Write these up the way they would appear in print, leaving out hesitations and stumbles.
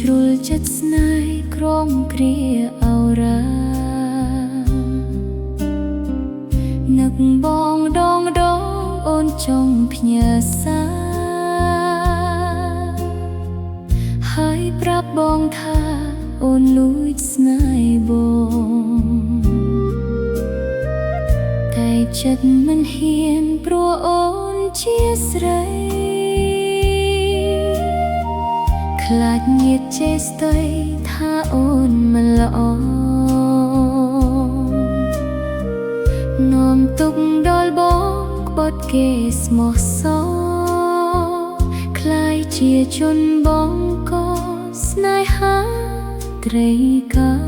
ជ្រុលចិត្តស្នេហ៍ក្រំគ្រាអរានឹកបងដងអូនចង់ផ្ញើសារហើយប្រាប់បងថាអូនលួចស្នេហ៍បងតែចិត្តមិនហ៊ានព្រោះអូនជាស្រីខ្លាចញាតិចេះស្ដីថាអូនមិនល្អនាំទុកដល់បងក្បត់គេស្មោះសរខ្លាយជាជនបងក៏ស្នេហាត្រីកោណ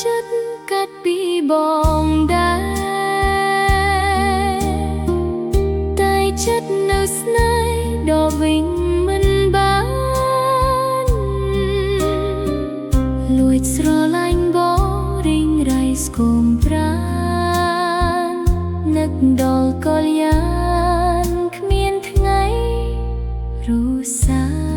ចិត្តកាត់ពីបងដែរតែចិត្តនៅស្នេហ៍ដល់វិញមិនបានលួចស្រឡាញ់បងរីងរៃស្គមប្រាណនឹកដល់កលយានគ្មានថ្ងៃរੂសា